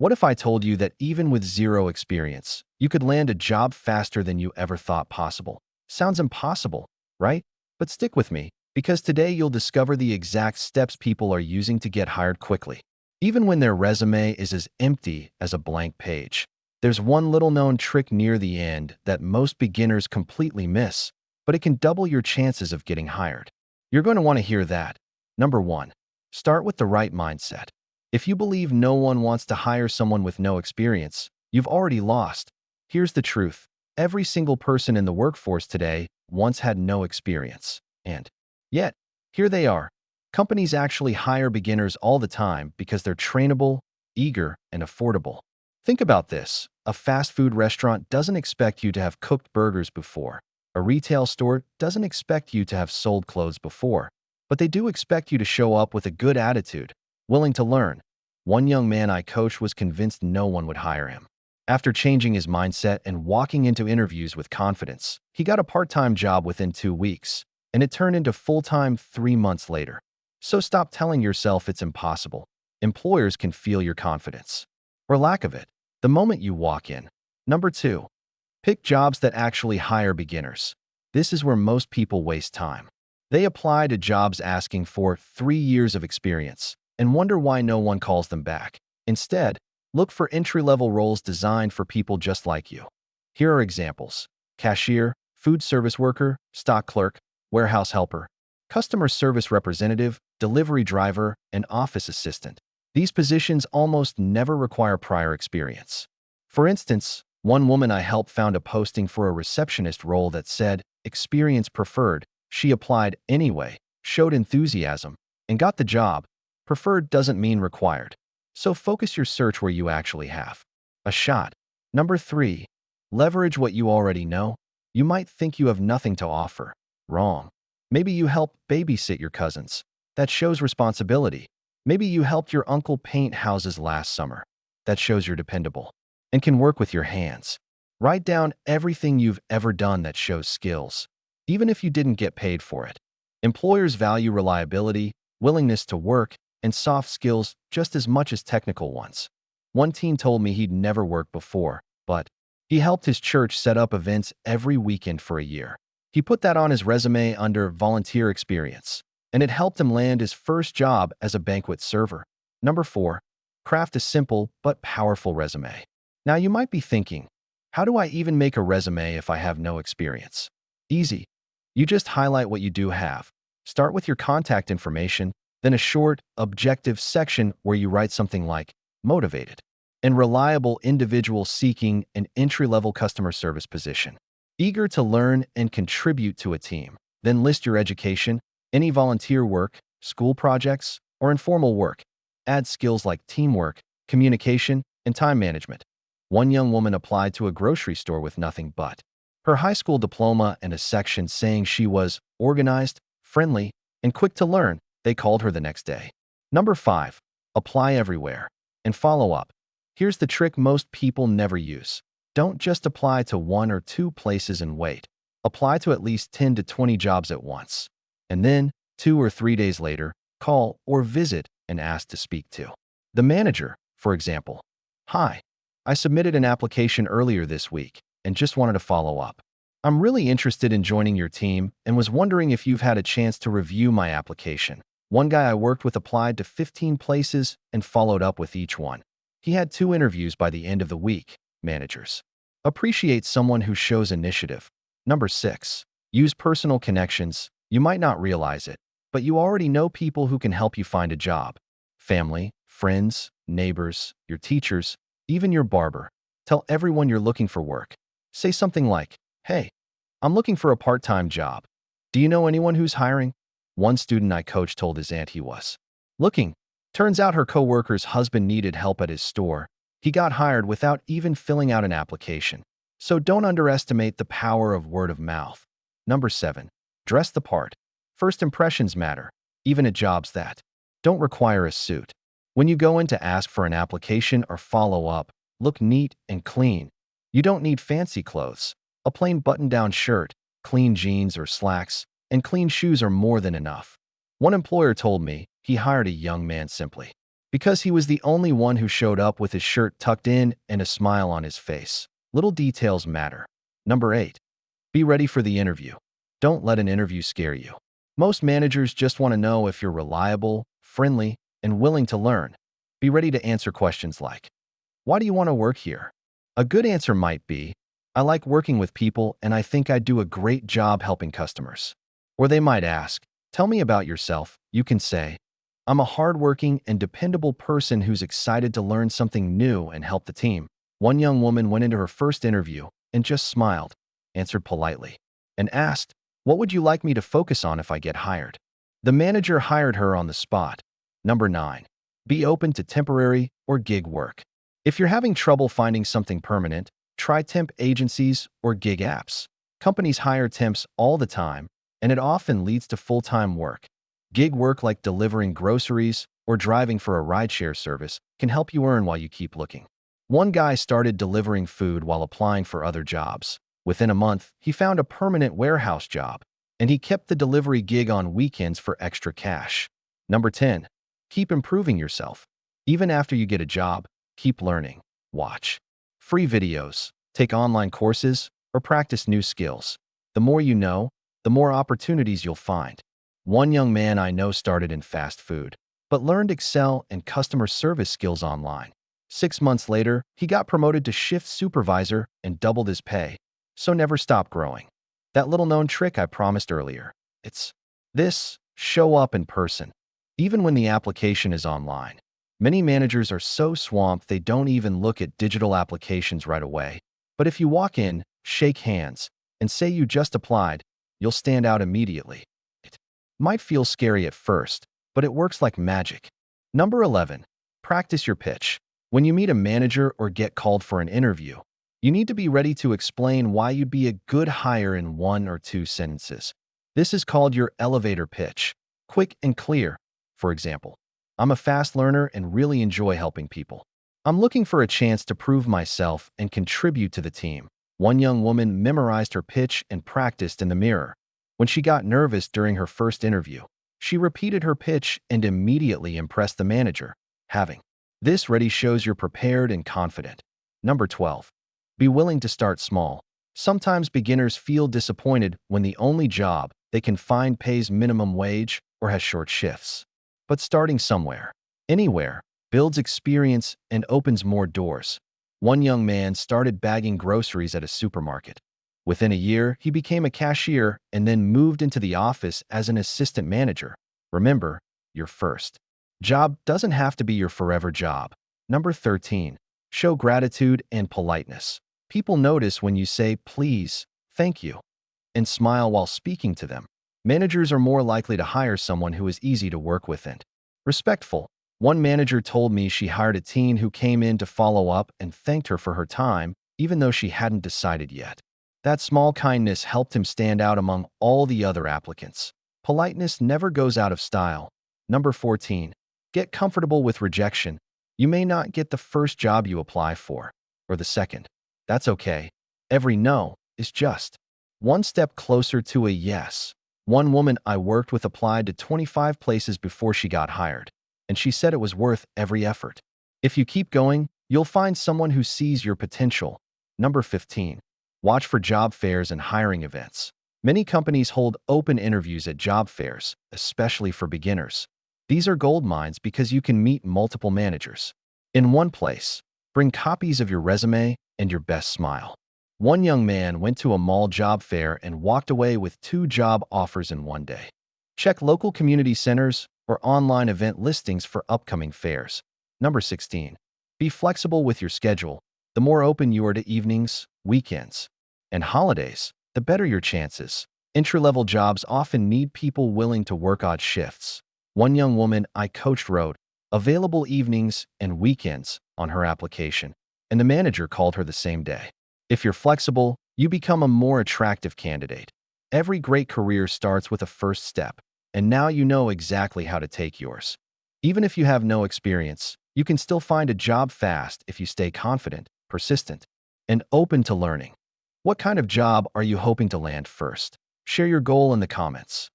What if I told you that even with zero experience, you could land a job faster than you ever thought possible? Sounds impossible, right? But stick with me, because today you'll discover the exact steps people are using to get hired quickly. Even when their resume is as empty as a blank page. There's one little-known trick near the end that most beginners completely miss, but it can double your chances of getting hired. You're going to want to hear that. Number 1. Start with the right mindset. If you believe no one wants to hire someone with no experience, you've already lost. Here's the truth. Every single person in the workforce today once had no experience. And yet, here they are. Companies actually hire beginners all the time because they're trainable, eager, and affordable. Think about this. A fast food restaurant doesn't expect you to have cooked burgers before. A retail store doesn't expect you to have sold clothes before. But they do expect you to show up with a good attitude, willing to learn. One young man I coached was convinced no one would hire him. After changing his mindset and walking into interviews with confidence, he got a part-time job within 2 weeks, and it turned into full-time 3 months later. So stop telling yourself it's impossible. Employers can feel your confidence, or lack of it, the moment you walk in. Number 2. Pick jobs that actually hire beginners. This is where most people waste time. They apply to jobs asking for 3 years of experience and wonder why no one calls them back. Instead, look for entry-level roles designed for people just like you. Here are examples: cashier, food service worker, stock clerk, warehouse helper, customer service representative, delivery driver, and office assistant. These positions almost never require prior experience. For instance, one woman I helped found a posting for a receptionist role that said, "Experience preferred." She applied anyway, showed enthusiasm, and got the job. Preferred doesn't mean required. So focus your search where you actually have a shot. Number 3. Leverage what you already know. You might think you have nothing to offer. Wrong. Maybe you help babysit your cousins. That shows responsibility. Maybe you helped your uncle paint houses last summer. That shows you're dependable and can work with your hands. Write down everything you've ever done that shows skills, even if you didn't get paid for it. Employers value reliability, willingness to work, and soft skills just as much as technical ones. One teen told me he'd never worked before, but he helped his church set up events every weekend for a year. He put that on his resume under volunteer experience, and it helped him land his first job as a banquet server. Number 4. Craft a simple but powerful resume. Now you might be thinking, how do I even make a resume if I have no experience? Easy. You just highlight what you do have. Start with your contact information, then a short, objective section where you write something like motivated and reliable individual seeking an entry-level customer service position, eager to learn and contribute to a team. Then list your education, any volunteer work, school projects, or informal work. Add skills like teamwork, communication, and time management. One young woman applied to a grocery store with nothing but her high school diploma and a section saying she was organized, friendly, and quick to learn. They called her the next day. Number 5. Apply everywhere and follow up. Here's the trick most people never use. Don't just apply to 1 or 2 places and wait. Apply to at least 10 to 20 jobs at once. And then, 2 or 3 days later, call or visit and ask to speak to the manager, for example. "Hi, I submitted an application earlier this week and just wanted to follow up. I'm really interested in joining your team and was wondering if you've had a chance to review my application." One guy I worked with applied to 15 places and followed up with each one. He had 2 interviews by the end of the week. Managers appreciate someone who shows initiative. Number 6. Use personal connections. You might not realize it, but you already know people who can help you find a job. Family, friends, neighbors, your teachers, even your barber. Tell everyone you're looking for work. Say something like, "Hey, I'm looking for a part-time job. Do you know anyone who's hiring?" One student I coached told his aunt he was looking. Turns out her coworker's husband needed help at his store. He got hired without even filling out an application. So don't underestimate the power of word of mouth. Number 7. Dress the part. First impressions matter, even at jobs that don't require a suit. When you go in to ask for an application or follow up, look neat and clean. You don't need fancy clothes. A plain button-down shirt, clean jeans or slacks, and clean shoes are more than enough. One employer told me he hired a young man simply Because he was the only one who showed up with his shirt tucked in and a smile on his face. Little details matter. Number 8. Be ready for the interview. Don't let an interview scare you. Most managers just want to know if you're reliable, friendly, and willing to learn. Be ready to answer questions like, why do you want to work here? A good answer might be, I like working with people and I think I do a great job helping customers. Or they might ask, tell me about yourself. You can say, I'm a hardworking and dependable person who's excited to learn something new and help the team. One young woman went into her first interview and just smiled, answered politely, and asked, what would you like me to focus on if I get hired? The manager hired her on the spot. Number 9. Be open to temporary or gig work. If you're having trouble finding something permanent, try temp agencies or gig apps. Companies hire temps all the time, and it often leads to full-time work. Gig work like delivering groceries or driving for a rideshare service can help you earn while you keep looking. One guy started delivering food while applying for other jobs. Within a month, he found a permanent warehouse job, and he kept the delivery gig on weekends for extra cash. Number 10. Keep improving yourself. Even after you get a job, keep learning. Watch free videos, take online courses, or practice new skills. The more you know, the more opportunities you'll find. One young man I know started in fast food, but learned Excel and customer service skills online. 6 months later, he got promoted to shift supervisor and doubled his pay. So never stop growing. That little-known trick I promised earlier. It's this: show up in person, even when the application is online. Many managers are so swamped they don't even look at digital applications right away. But if you walk in, shake hands, and say you just applied, you'll stand out immediately. It might feel scary at first, but it works like magic. Number 11. Practice your pitch. When you meet a manager or get called for an interview, you need to be ready to explain why you'd be a good hire in 1 or 2 sentences. This is called your elevator pitch. Quick and clear. For example, I'm a fast learner and really enjoy helping people. I'm looking for a chance to prove myself and contribute to the team. One young woman memorized her pitch and practiced in the mirror. When she got nervous during her first interview, she repeated her pitch and immediately impressed the manager. Having this ready shows you're prepared and confident. Number 12. Be willing to start small. Sometimes beginners feel disappointed when the only job they can find pays minimum wage or has short shifts. But starting somewhere, anywhere, builds experience and opens more doors. One young man started bagging groceries at a supermarket. Within a year, he became a cashier and then moved into the office as an assistant manager. Remember, your first job doesn't have to be your forever job. Number 13. Show gratitude and politeness. People notice when you say please, thank you, and smile while speaking to them. Managers are more likely to hire someone who is easy to work with and respectful. One manager told me she hired a teen who came in to follow up and thanked her for her time, even though she hadn't decided yet. That small kindness helped him stand out among all the other applicants. Politeness never goes out of style. Number 14. Get comfortable with rejection. You may not get the first job you apply for, or the second. That's okay. Every no is just one step closer to a yes. One woman I worked with applied to 25 places before she got hired, and she said it was worth every effort. If you keep going, you'll find someone who sees your potential. Number 15. Watch for job fairs and hiring events. Many companies hold open interviews at job fairs, especially for beginners. These are gold mines because you can meet multiple managers in one place. Bring copies of your resume and your best smile. One young man went to a mall job fair and walked away with 2 job offers in one day. Check local community centers or online event listings for upcoming fairs. Number 16. Be flexible with your schedule. The more open you are to evenings, weekends, and holidays, the better your chances. Entry-level jobs often need people willing to work odd shifts. One young woman I coached wrote, "Available evenings and weekends" on her application, and the manager called her the same day. If you're flexible, you become a more attractive candidate. Every great career starts with a first step, and now you know exactly how to take yours. Even if you have no experience, you can still find a job fast if you stay confident, persistent, and open to learning. What kind of job are you hoping to land first? Share your goal in the comments.